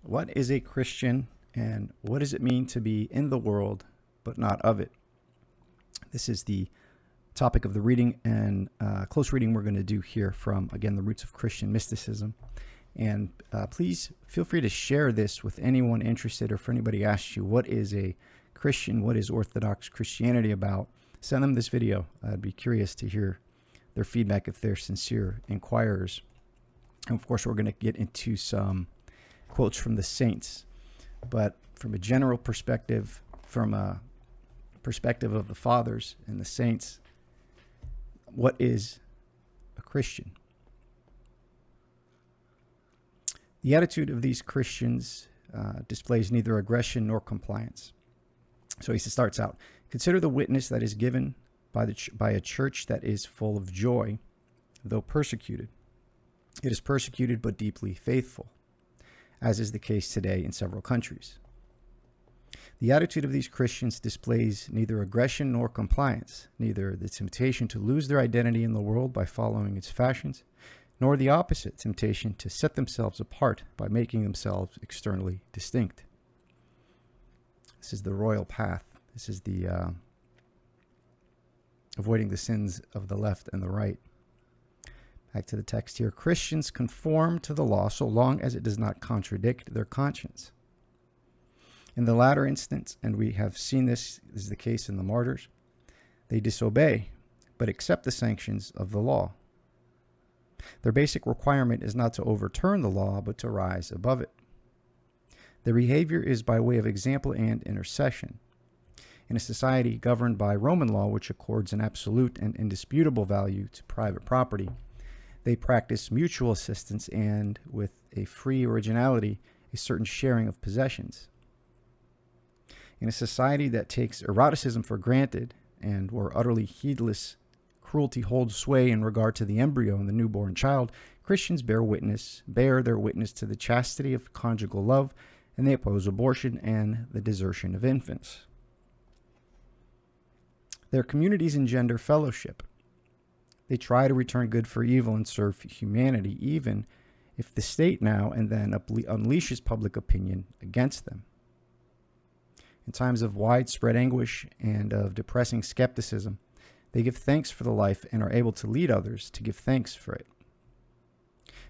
What is a Christian, and what does it mean to be in the world but not of it? This is the topic of the reading and close reading we're going to do here from, again, The Roots of Christian Mysticism. And please feel free to share this with anyone interested, or if anybody asks you, what is a Christian, what is Orthodox Christianity about, send them this video. I'd be curious to hear their feedback if they're sincere inquirers. And of course, we're going to get into some quotes from the saints, but from a general perspective, from a perspective of the fathers and the saints, what is a Christian? The attitude of these Christians displays neither aggression nor compliance. So he starts out, consider the witness that is given by a church that is full of joy, though persecuted. It is persecuted but deeply faithful, as is the case today in several countries. The attitude of these Christians displays neither aggression nor compliance, neither the temptation to lose their identity in the world by following its fashions, nor the opposite temptation to set themselves apart by making themselves externally distinct. This is the royal path. This is the avoiding the sins of the left and the right. Back to the text here. Christians conform to the law so long as it does not contradict their conscience. In the latter instance, and we have seen this is the case in the martyrs, they disobey, but accept the sanctions of the law. Their basic requirement is not to overturn the law, but to rise above it. Their behavior is by way of example and intercession. In a society governed by Roman law, which accords an absolute and indisputable value to private property, they practice mutual assistance and, with a free originality, a certain sharing of possessions. In a society that takes eroticism for granted and where utterly heedless cruelty holds sway in regard to the embryo and the newborn child, Christians bear their witness to the chastity of conjugal love, and they oppose abortion and the desertion of infants. Their communities engender fellowship. They try to return good for evil and serve humanity, even if the state now and then unleashes public opinion against them. In times of widespread anguish and of depressing skepticism, they give thanks for the life and are able to lead others to give thanks for it.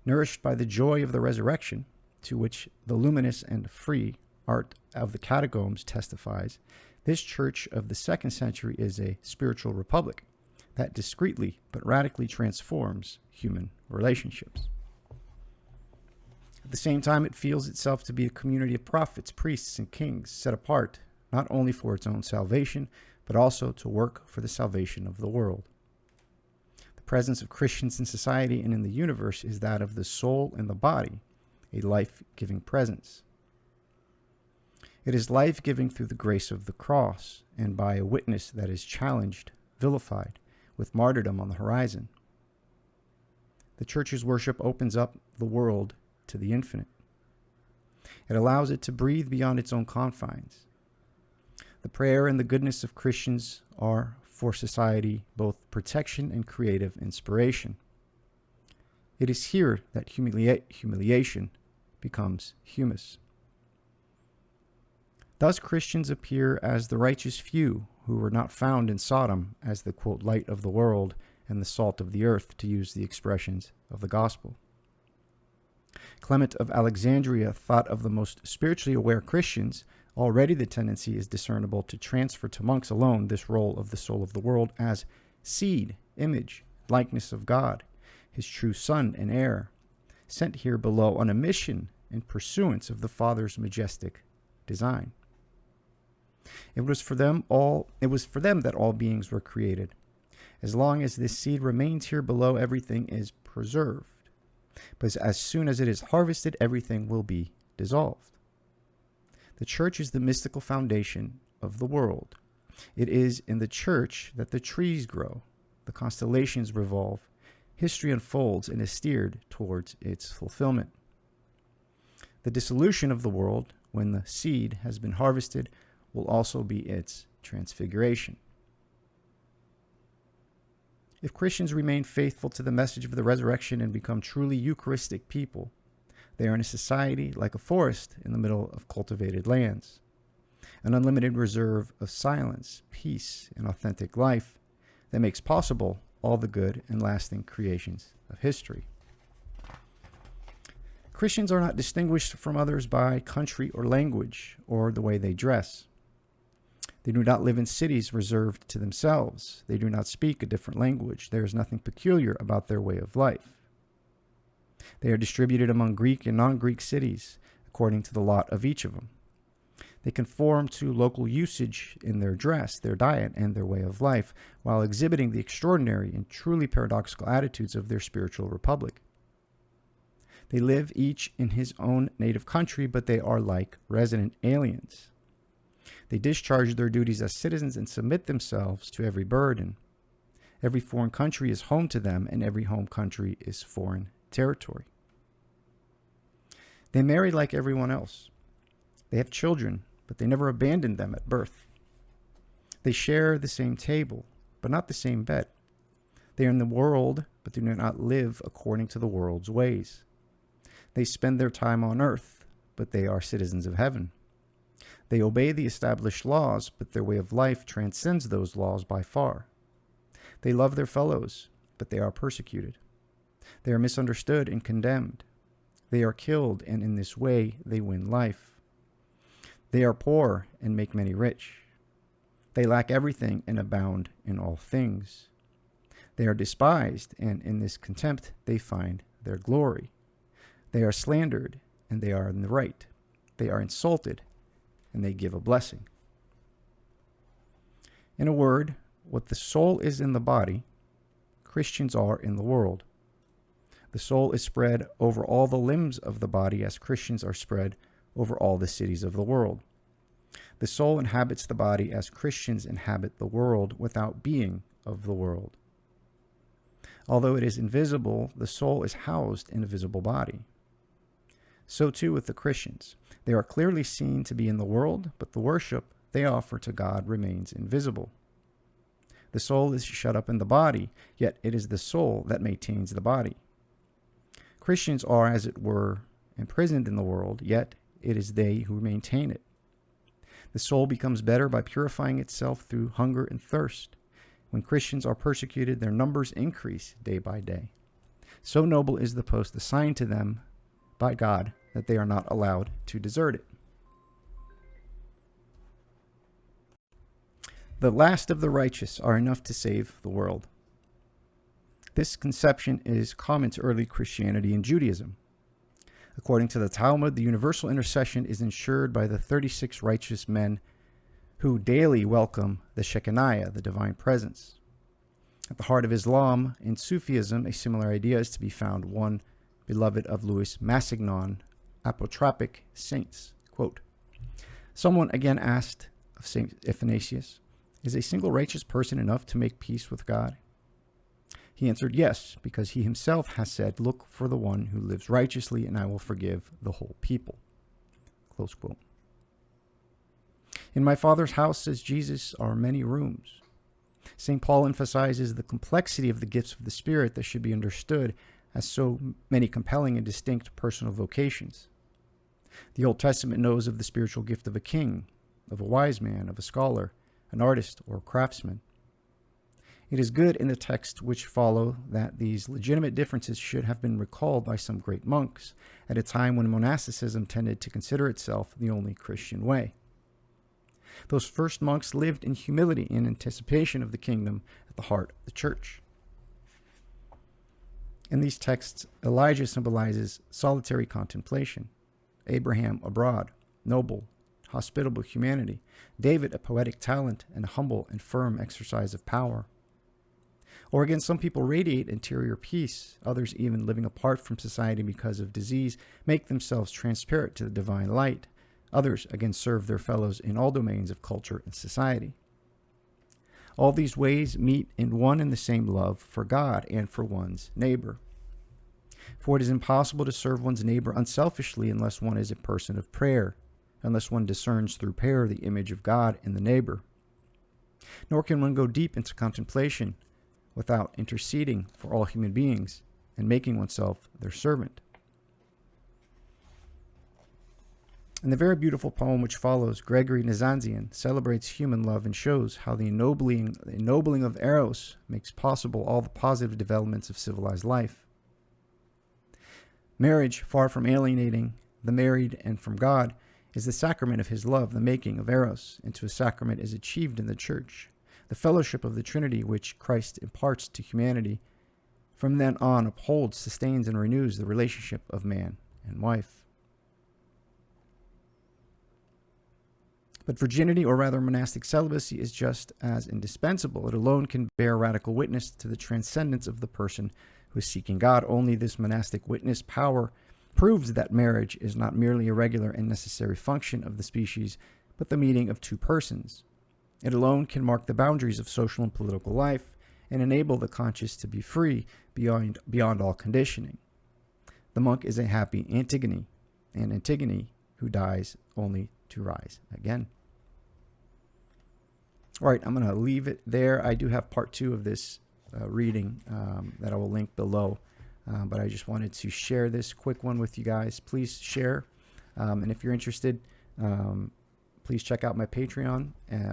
Nourished by the joy of the resurrection, to which the luminous and free art of the catacombs testifies, this church of the 2nd century is a spiritual republic that discreetly but radically transforms human relationships. At the same time, it feels itself to be a community of prophets, priests, and kings set apart not only for its own salvation, but also to work for the salvation of the world. The presence of Christians in society and in the universe is that of the soul and the body, a life-giving presence. It is life-giving through the grace of the cross and by a witness that is challenged, vilified, with martyrdom on the horizon. The church's worship opens up the world to the infinite. It allows it to breathe beyond its own confines. The prayer and the goodness of Christians are for society both protection and creative inspiration. It is here that humiliation becomes humus. Thus Christians appear as the righteous few who were not found in Sodom as the, quote, light of the world and the salt of the earth, to use the expressions of the gospel. Clement of Alexandria thought of the most spiritually aware Christians. Already the tendency is discernible to transfer to monks alone this role of the soul of the world as seed, image, likeness of God, his true son and heir, sent here below on a mission in pursuance of the Father's majestic design. It was for them that all beings were created. As long as this seed remains here below, everything is preserved. But as soon as it is harvested, everything will be dissolved. The church is the mystical foundation of the world. It is in the church that the trees grow, the constellations revolve, history unfolds and is steered towards its fulfillment. The dissolution of the world, when the seed has been harvested, will also be its transfiguration. If Christians remain faithful to the message of the resurrection and become truly Eucharistic people, They are in a society like a forest in the middle of cultivated lands, an unlimited reserve of silence, peace, and authentic life that makes possible all the good and lasting creations of history. Christians are not distinguished from others by country or language or the way they dress. They do not live in cities reserved to themselves. They do not speak a different language. There is nothing peculiar about their way of life. They are distributed among Greek and non-Greek cities according to the lot of each of them. They conform to local usage in their dress, their diet, and their way of life, while exhibiting the extraordinary and truly paradoxical attitudes of their spiritual republic. They live each in his own native country, but they are like resident aliens. They discharge their duties as citizens and submit themselves to every burden. Every foreign country is home to them, and every home country is foreign territory. They marry like everyone else. They have children, but they never abandon them at birth. They share the same table, but not the same bed. They are in the world, but do not live according to the world's ways. They spend their time on earth, but they are citizens of heaven. They obey the established laws, but their way of life transcends those laws by far. They love their fellows, but they are persecuted. They are misunderstood and condemned. They are killed, and in this way they win life. They are poor and make many rich. They lack everything and abound in all things. They are despised, and in this contempt they find their glory. They are slandered, and they are in the right. They are insulted, and they give a blessing. In a word, what the soul is in the body, Christians are in the world. The soul is spread over all the limbs of the body as Christians are spread over all the cities of the world. The soul inhabits the body as Christians inhabit the world without being of the world. Although it is invisible, the soul is housed in a visible body. So too with the Christians. They are clearly seen to be in the world, but the worship they offer to God remains invisible. The soul is shut up in the body, yet it is the soul that maintains the body. Christians are, as it were, imprisoned in the world, yet it is they who maintain it. The soul becomes better by purifying itself through hunger and thirst. When Christians are persecuted, their numbers increase day by day. So noble is the post assigned to them by God that they are not allowed to desert it. The last of the righteous are enough to save the world. This conception is common to early Christianity and Judaism. According to the Talmud, the universal intercession is ensured by the 36 righteous men who daily welcome the Shekinah, the divine presence. At the heart of Islam and Sufism, a similar idea is to be found, one beloved of Louis Massignon, Apotropic Saints. Quote, someone again asked of St. Athanasius, is a single righteous person enough to make peace with God? He answered, yes, because he himself has said, look for the one who lives righteously, and I will forgive the whole people. Close quote. In my Father's house, says Jesus, are many rooms. St. Paul emphasizes the complexity of the gifts of the Spirit that should be understood as so many compelling and distinct personal vocations. The Old Testament knows of the spiritual gift of a king, of a wise man, of a scholar, an artist, or a craftsman. It is good in the texts which follow that these legitimate differences should have been recalled by some great monks at a time when monasticism tended to consider itself the only Christian way. Those first monks lived in humility in anticipation of the kingdom at the heart of the church. In these texts, Elijah symbolizes solitary contemplation, Abraham abroad, noble, hospitable humanity, David a poetic talent and a humble and firm exercise of power. Or again, some people radiate interior peace, others even living apart from society because of disease make themselves transparent to the divine light. Others again serve their fellows in all domains of culture and society. All these ways meet in one and the same love for God and for one's neighbor. For it is impossible to serve one's neighbor unselfishly unless one is a person of prayer, unless one discerns through prayer the image of God in the neighbor. Nor can one go deep into contemplation without interceding for all human beings and making oneself their servant. In the very beautiful poem which follows, Gregory Nazianzen celebrates human love and shows how the ennobling of eros makes possible all the positive developments of civilized life. Marriage, far from alienating the married and from God, is the sacrament of his love, the making of eros into a sacrament is achieved in the Church, the fellowship of the Trinity which Christ imparts to humanity. From then on upholds, sustains, and renews the relationship of man and wife. But virginity, or rather monastic celibacy, is just as indispensable. It alone can bear radical witness to the transcendence of the person who is seeking God. Only this monastic witness power proves that marriage is not merely a regular and necessary function of the species, but the meeting of two persons. It alone can mark the boundaries of social and political life and enable the conscious to be free beyond all conditioning. The monk is a happy Antigone, an Antigone who dies only to rise again. All right, I'm going to leave it there. I do have part 2 of this reading that I will link below, but I just wanted to share this quick one with you guys. Please share, and if you're interested, please check out my Patreon,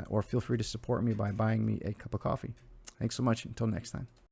or feel free to support me by buying me a cup of coffee. Thanks so much. Until next time.